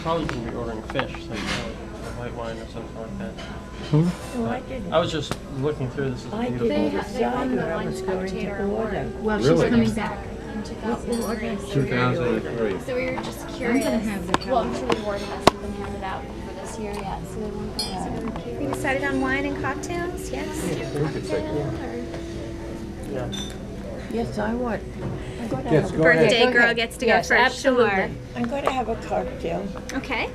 probably going to be ordering fish, so a white wine or something like that. No, I didn't. I was just looking through this. Is I beautiful. didn't They decide won the where I one was going spectator to order. award Well, Really? she's coming back. in 2003. 2003. So we were just curious. I'm gonna have the Well, I'm sure the award hasn't been handed out for this year yet, so we want to so we You decided on wine and cocktails? Yes. We could take one. Yeah. Yes, I would. I'm going to Yes, have, go ahead. Birthday Go girl ahead. gets to Yes, go first. absolutely. Sure. I'm going to have a cocktail. Okay.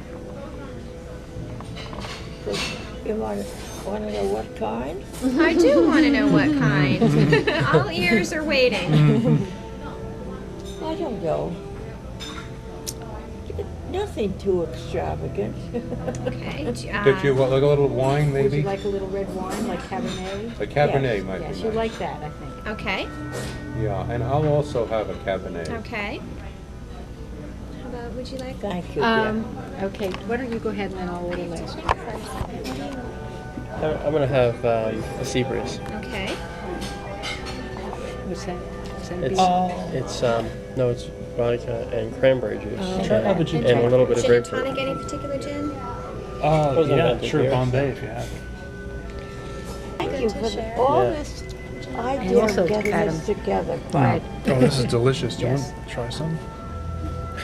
You want to know what kind? I do want to know what kind. All ears are waiting. I don't know. Nothing too extravagant. Okay. Did you want like a little wine, Would you maybe? like a little red wine, like Cabernet? A Cabernet might Yes, be you nice. like that, I think. Okay. Yeah, and I'll also have a Cabernet. Okay. How about, would you like? Thank you, dear. Okay, why don't you go ahead and then I'll order last. I'm going to have a sea breeze. Okay. What's that? Is that It's, beef? it's no, it's vodka and cranberry juice. Have a gin and a tonic. little bit of Gin and grapefruit. tonic, any particular gin? Wasn't Yeah, invented sure, here. Bombay if you have it. Thank Good you to for share. all Yeah. this And idea also, of getting Adam. this together. But Oh, this is delicious. Do you Yes. want to try some?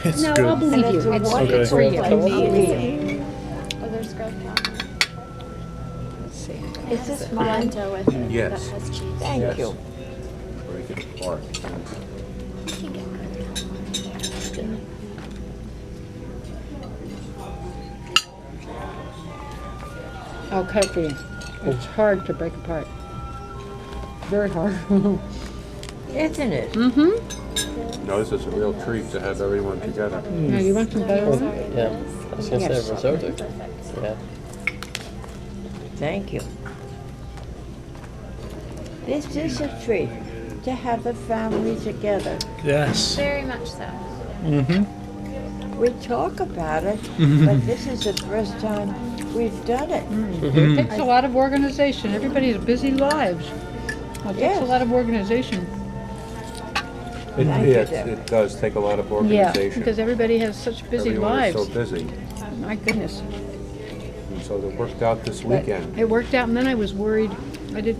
It's No, good. I'll and believe it's you. a It's wonderful for you. meeting. Oh, there's grilled chocolate. Let's see. Is this mine? Bento with it Yes. that has cheese. Thank Yes. you. Break it apart. You can get grilled chocolate. I'll cut it for you. It's hard to break apart. Very hard. Isn't it? Mm-hmm. No, this is a real treat to have everyone together. Now, you want some butter on it? Yeah, I was going to Yes. say risotto. Perfect. Yeah. Thank you. This is a treat to have a family together. Yes. Very much so. Mm-hmm. We talk about it, but this is the first time we've done it. It takes a lot of organization. Everybody has busy lives. Well, it takes Yes. a lot of organization. Thank you, Yes, Deb. it does take a lot of Yeah, organization. because everybody has such busy Everyone is lives. so busy. My goodness. And so it worked out this But weekend. it worked out, and then I was worried.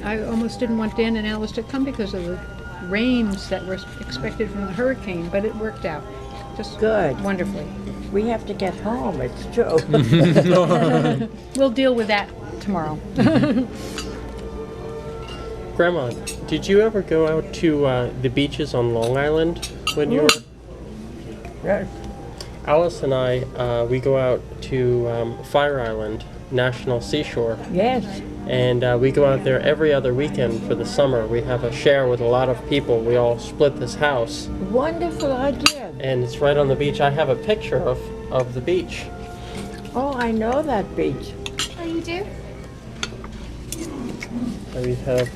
I almost didn't want Dan and Alice to come because of the rains that were expected from the hurricane, but it worked out. Just Good. wonderfully. We have to get home, it's true. We'll deal with that tomorrow. Grandma, did you ever go out to the beaches on Long Island when you were? Yes. Alice and I, we go out to Fire Island National Seashore, Yes. and we go out there every other weekend for the summer. We have a share with a lot of people. We all split this house, Wonderful idea. and it's right on the beach. I have a picture of the beach. Oh, I know that beach. Oh, you do? And we have,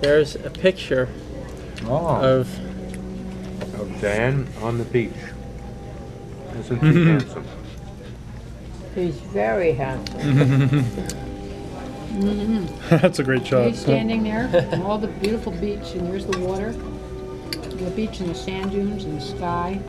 there's a picture Oh, of Dan on the beach. Isn't he handsome? He's very handsome. That's a great shot. He's standing there, and all the beautiful beach, and there's the water, the beach and the sand dunes and the sky.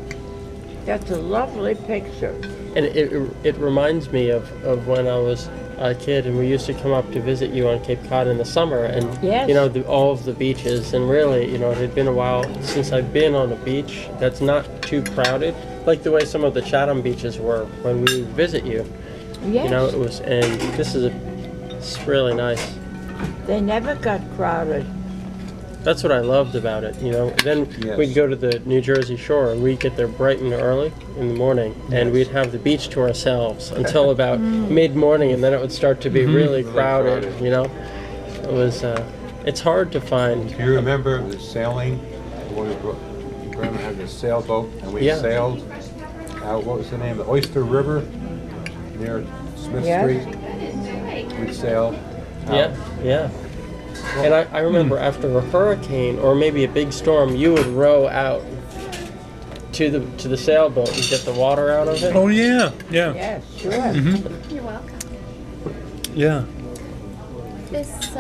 That's a lovely picture. And it reminds me of when I was a kid and we used to come up to visit you on Cape Cod in the summer, and Yes. you know, all of the beaches, and really, you know, it had been a while since I've been on a beach that's not too crowded, like the way some of the Chatham beaches were when we would visit you. Yes. You know, it was, and this is it's really nice. They never got crowded. That's what I loved about it, you know. Then Yes. we'd go to the New Jersey shore, and we'd get there bright and early in the morning, and we'd have the beach to ourselves until about mid-morning, and then it would start to be really crowded, crowded. you know. It was, it's hard to find. Do you remember the sailing? When Grandma had the sailboat and we Yeah. sailed out, what was the name? The Oyster River near Smith Yes. Street. We'd sail out. Yeah, yeah. And I remember after a hurricane or maybe a big storm, you would row out to the sailboat and get the water out of it. Oh yeah, yeah, Yes, sure. You're welcome. yeah. This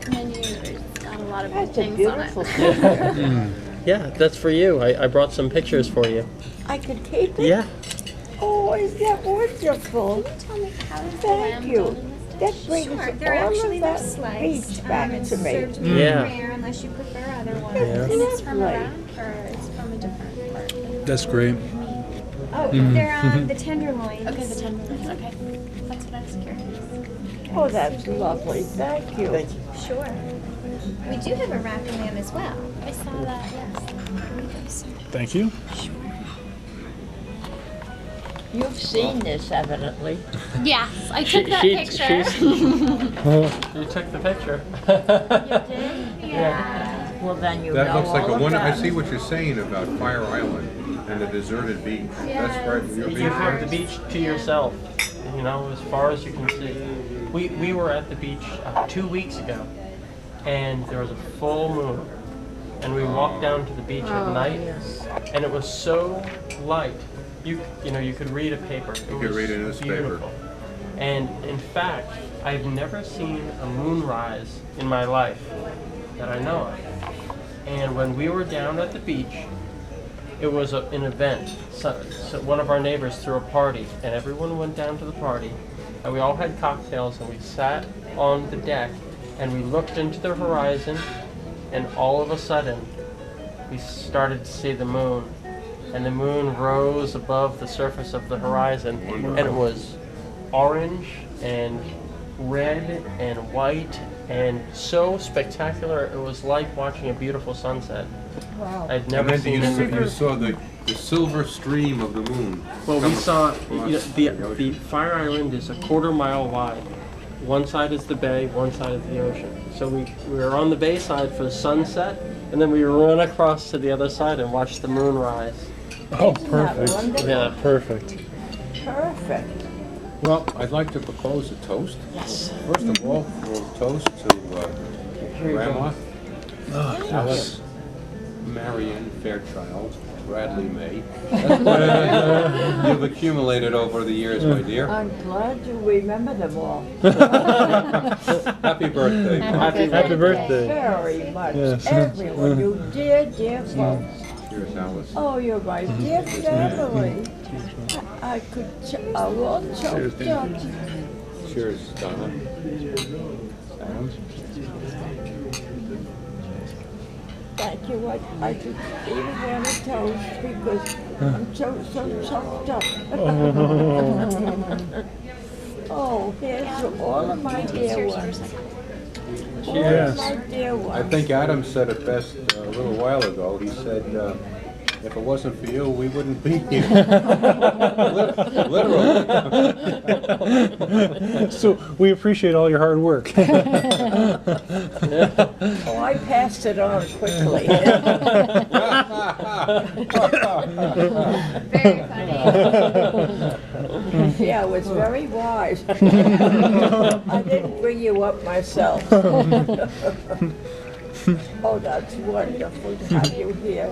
menu has got a lot of good That's a things on beautiful it. picture. Yeah, that's for you. I brought some pictures for you. I could keep it? Yeah. Oh, is that wonderful? Can you tell me how does the Thank lamb you. done in this That dish? brings Sure, they're all actually of they're that sliced. beach back It's to me. served medium Yeah. rare unless you prefer other ones. Yeah. And it's from Lovely. Iraq or it's from a different part. of the That's great. Oh, they're the tenderloins. Okay, the tenderloins. Okay, that's what I was curious. Oh, that's lovely. Thank you. Thank you. Sure. We do have a rack of lamb as well. I saw that. Yes. Thank you. You've seen this, evidently. Yes, I took that picture. You took the picture. Yeah. Well, then you That know looks like all a wonder. I about see it. what you're saying about Fire Island and the deserted beach. That's right. Your You beach. have the beach to yourself, you know, as far as you can see. We were at the beach 2 weeks ago, and there was a full moon, and we walked down to the beach at night, and it was so light. You know, you could read a paper. It You could was read a newspaper. beautiful. And in fact, I've never seen a moonrise in my life that I know of. And when we were down at the beach, it was an event. So one of our neighbors threw a party, and everyone went down to the party, and we all had cocktails, and we sat on the deck, and we looked into the horizon, and all of a sudden, we started to see the moon, and the moon rose above the surface of the horizon, and it was orange and red and white and so spectacular. It was like watching a beautiful sunset. Wow. I'd And never then seen you, it. you saw the silver stream of the moon. Well, we coming saw across the ocean. Fire Island is a quarter-mile wide. One side is the bay, one side is the ocean. So we were on the bay side for the sunset, and then we run across to the other side and watch the moon rise. Oh, Isn't that perfect. wonderful? Yeah. Perfect. Perfect. Well, I'd like to propose a toast. Yes. First of all, we'll toast to Grandma, Alice, Marion Fairchild, Bradley May. You've accumulated over the years, my dear. I'm glad you remember them all. Happy birthday. Mom. Happy birthday. Very much. Yes. Everyone, you dear, dear folks. Cheers, Alice. Oh, you're my dear family. I could, I will choke up. Cheers, Donna. Sam. Thank you. I could even want a toast because I'm so choked up. Oh, here's to all of my dear ones. All Yes. of my dear I ones. think Adam said it best a little while ago. He said, if it wasn't for you, we wouldn't be here. Literally. So we appreciate all your hard work. Oh, I passed it on quickly. Very funny. Yeah, it was very wise. I didn't bring you up myself. Oh, that's wonderful to have you here.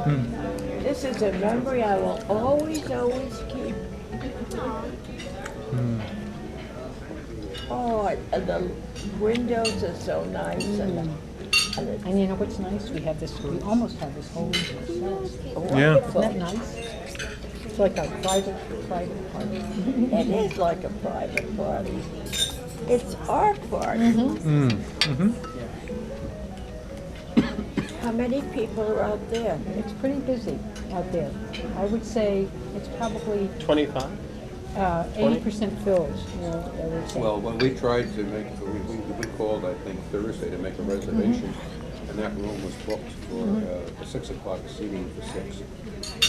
This is a memory I will always, always keep. Oh, and the windows are so nice and it's And you know what's nice? We have this, we almost have this whole room to ourselves. Yeah. wonderful. Isn't that nice? It's like a private party. It is like a private party. It's our party. How many people are out there? It's pretty busy out there. I would say it's probably 25? 80% filled, I would say. Well, when we tried to make, we called, I think, Thursday to make a reservation, and that room was booked for 6 o'clock seating for 6.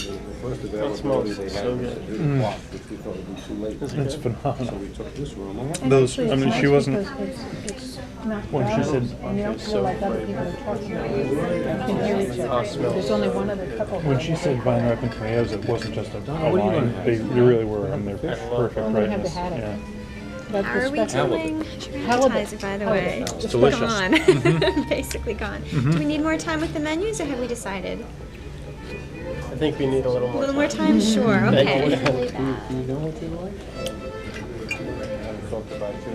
The first availability they smells had so was good. at 8 o'clock, which we thought would be too late. Is it That's good? So phenomenal. we took this room. And And Those- actually, I it's mean, nice she wasn't- because it's not When she crowded, said- and you don't feel like other people are talking. You can hear each Oh, other. smells There's only one other couple. When she said vine ripe and tomatoes, it wasn't just a what are you line. gonna have? They really were. I mean, they're perfect I'm gonna have the ripeness. haddock. Yeah. But How the are we special- doing? Halibut. Appetizer, by the Halibut. way. It's delicious. Gone. Basically gone. Do we need more time with the menus, or have we decided? I think we need a little A more little time. more time? Sure. Thank Okay. you. do you know what you like? I talked about you,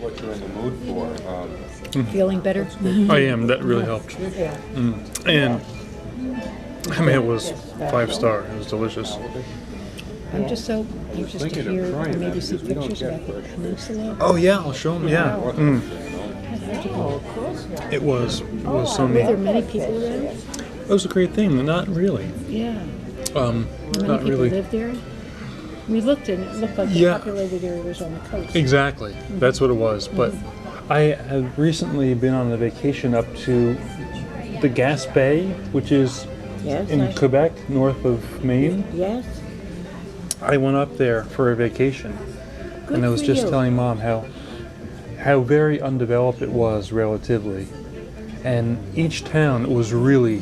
what you're in the mood for. Feeling better? I am. That really helped. Yeah. And I mean, it was 5-star. It was delicious. I'm just so anxious to thinking of hear trying and maybe that see because we don't pictures get about the fresh fish. peninsula. Oh yeah, I'll show them. Yeah. North Mm. of there, you know. Oh, of course not. It was so Were neat. there many people there? It was a great thing. Not really. Yeah. Um, Many not people really. lived there? We looked and it looked like the Yeah. populated area was on the coast. Exactly. That's what it was. But I have recently been on a vacation up to the Gaspé, which is Yes, in I- Quebec, north of Maine. yes. I went up there for a vacation, Good and I was for just you. telling Mom how very undeveloped it was relatively, and each town was really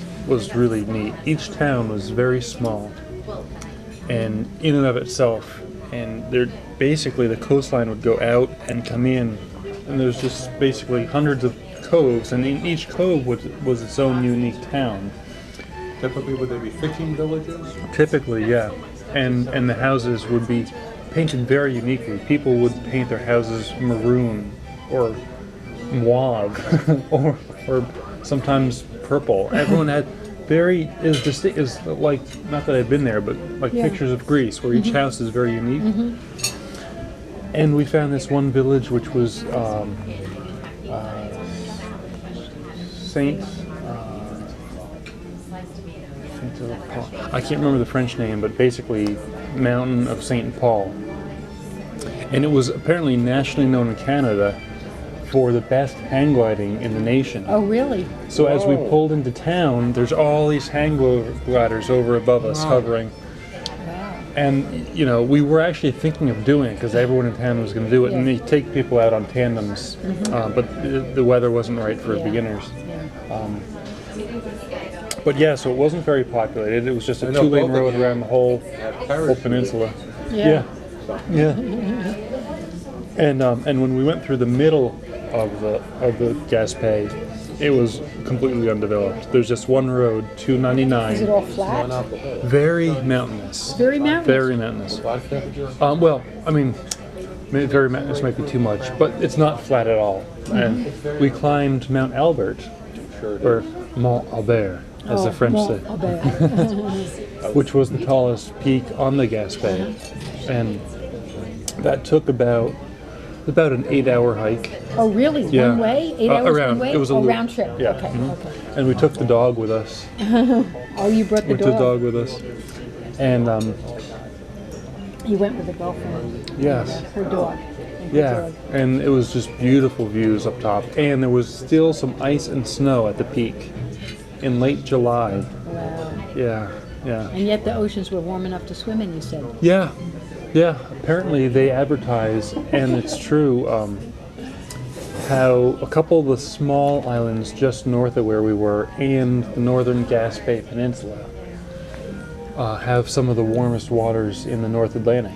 neat. Each town was very small, and in and of itself, and there basically the coastline would go out and come in, and there's just basically hundreds of coves, and in each cove was its own unique town. Typically, would they be fishing villages? Typically, yeah. And the houses would be painted very uniquely. People would paint their houses maroon or mauve or sometimes purple. Everyone had very is distinct. Is like, not that I've been there, but like Yeah. pictures of Greece, where each house is very unique. And we found this one village which was Saint. I can't remember the French name, but basically Mountain of St. Paul. And it was apparently nationally known in Canada for the best hang gliding in the nation. Oh, really? So as we pulled into town, there's all these hang gliders over above us hovering. And, you know, we were actually thinking of doing it because everyone in town was going to do it. And they take people out on tandems, but the weather wasn't right for beginners. But yeah, so it wasn't very populated. It was just a I know two-lane both of road you around the whole Paris peninsula. Yeah. Yeah. And when we went through the middle of the Gaspé, it was completely undeveloped. There's just one road, Is it 299. all flat? Very mountainous. Very mountainous. Very mountainous. Body temperature? Well, I mean, very mountainous might be too much, but it's not flat at all. And we climbed Mount Albert, Sure it or is. Mont Albert, as the French say, which was the tallest peak on the Gaspé, and that took about an 8-hour hike. Oh, really? Yeah. One way? 8 hours Around. one way? It was a oh, loop. round trip. Yeah. Okay. Mhm. Okay. And we took the dog with us. Oh, you brought the We took the dog. dog with us, and You went with a girlfriend. yes. Her dog. And her Yeah, dog. and it was just beautiful views up top, and there was still some ice and snow at the peak in late July. Wow. Yeah, yeah, And yet the oceans were warm enough to swim in, you said. yeah, yeah. Apparently they advertise, and it's true, how a couple of the small islands just north of where we were and the northern Gaspé Peninsula have some of the warmest waters in the North Atlantic.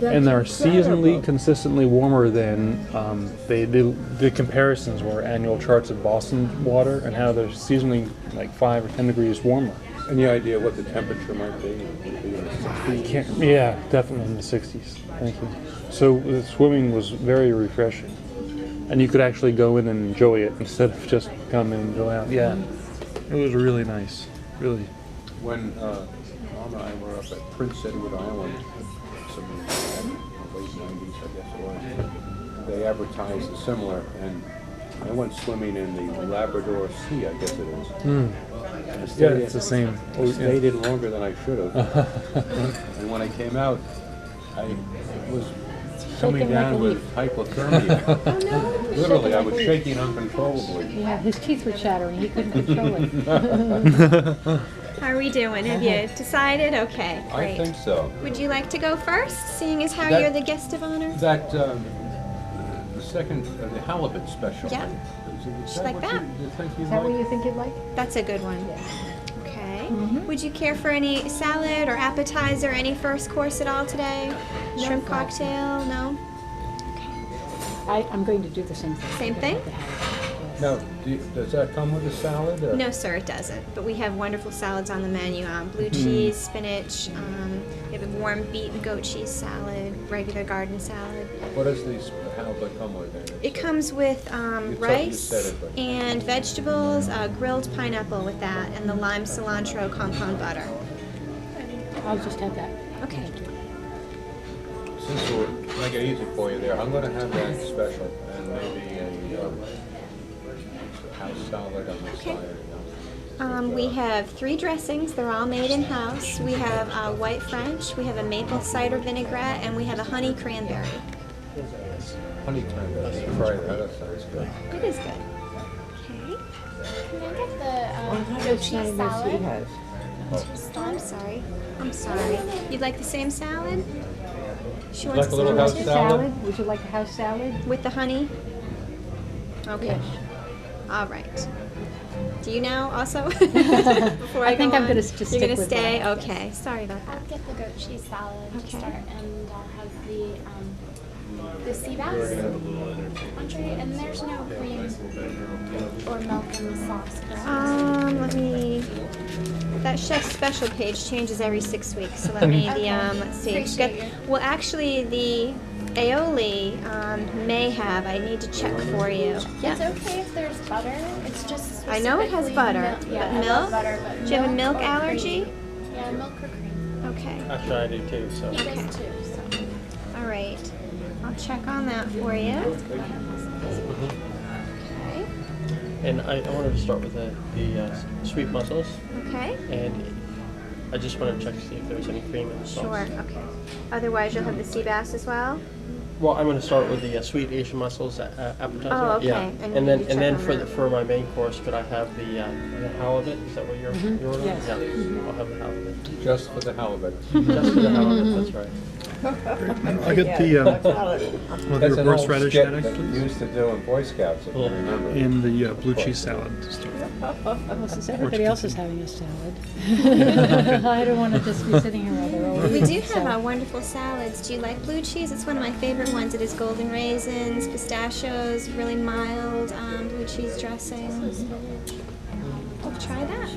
And they're seasonally consistently warmer than the comparisons were annual charts of Boston water and how they're seasonally like 5 or 10 degrees warmer. Any idea what the temperature might be? Would it be in the 60s? Yeah, definitely in the 60s. Thank you. So the swimming was very refreshing, and you could actually go in and enjoy it instead of just come in and go out. Yeah, it was really nice. Really. When Mom and I were up at Prince Edward Island, some late 90s, I guess it was, they advertised a similar, and I went swimming in the Labrador Sea, I guess it is. I stayed Yeah, in- it's the same. I stayed in longer than I should have. And when I came out, I was coming Shaking like down a with leaf. hypothermia. Literally, I was shaking uncontrollably. Yeah, his teeth were chattering. He couldn't control it. How are we doing? Have you decided? Okay, I great. think so. Would you like to go first, seeing as how That- you're the guest of honor? That, the second, the halibut special. Yeah. Is Just like what that. You think you'd Is that what like? you think you'd like? That's a good one. Okay. Would you care for any salad or appetizer, any first course at all today? Shrimp cocktail? No? I'm going to do the same thing. Same thing? Now, does that come with a salad? Or? No, sir, it doesn't. But we have wonderful salads on the menu. Blue cheese, spinach. We have a warm beet and goat cheese salad, regular garden salad. What does these halibut come with then? It comes with You rice said it, but- and vegetables, grilled pineapple with that, and the lime cilantro compound butter. I'll just have that. Okay. make it easy for you there, I'm gonna have that special and maybe a house salad on the Okay. side. We have 3 dressings. They're all made in-house. We have white French, we have a maple cider vinaigrette, and we have a honey cranberry. Honey cranberry, try that, that sounds good. It is good. Okay. Can I get the What goat kind of cheese salad does she salad? have? I'm sorry. I'm sorry. You'd like the same salad? She Like wants a little the house same salad? Would you like a house salad? with the honey? Okay. Yes. All right. Do you know also? Before I think go I'm on? gonna just You're stick gonna with stay? that, Okay. Sorry about I'll that. get the goat cheese salad Okay. to start, and I'll have the sea bass entree, and there's no cream or milk in the sauce, correct? Let me. That chef's special page changes every 6 weeks, so let me. Let's see. Appreciate you. Well, actually, the aioli may have. I need to check for you. It's okay if there's butter. It's just I know it has specifically butter, milk. Yeah, but I milk? love butter, but Do you have a milk or allergy? cream. Yeah, milk or cream. Okay. Actually, I do too. So. He Okay. does too. So. All right. I'll check on that for you. Okay. And I wanted to start with the sweet mussels, Okay. and I just want to check to see if there's any cream in the sauce. Sure. Okay. Otherwise, you'll have the sea bass as well. Well, I'm going to start with the sweet Asian mussels appetizer. Oh, okay. Yeah. And And then you and then check for on the that. for my main course, could I have the halibut? Is that what you're ordering? Yes. Yeah. I'll have the halibut. Just for the halibut. Just for the halibut. That's right. I get Yeah, the that's salad. well, That's the an old horseradish skit that that we actually, used to do in Boy Scouts, if you remember. and the blue cheese salad. Well, since everybody else is having a salad, I don't want to just be sitting here while they're all We eating. do have so- wonderful salads. Do you like blue cheese? It's one of my favorite ones. It is golden raisins, pistachios, really mild blue cheese dressing. Try that.